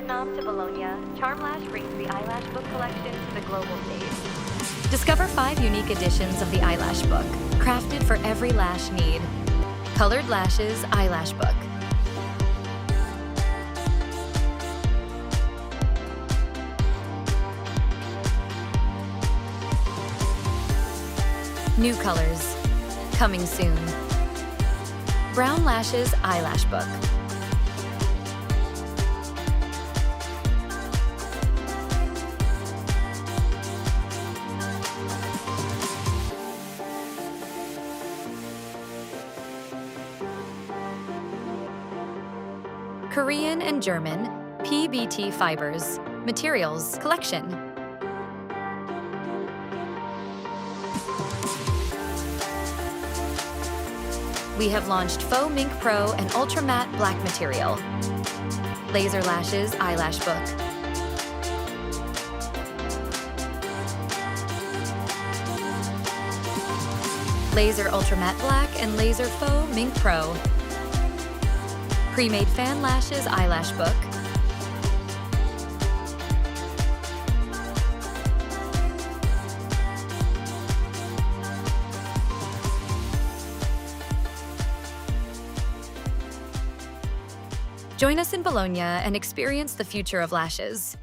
Welcome to Bologna. CharmLash brings the Eyelash Book collection to the global stage. Discover 5 unique editions of the Eyelash Book, crafted for every lash need. Colored Lashes Eyelash Book. New colors, coming soon. Brown Lashes Eyelash Book. Korean and German PBT fibers, materials collection. We have launched Faux Mink Pro and Ultra Matte Black material. Laser Lashes Eyelash Book. Laser Ultra Matte Black and Laser Faux Mink Pro. Pre-made Fan Lashes Eyelash Book. Join us in Bologna and experience the future of lashes.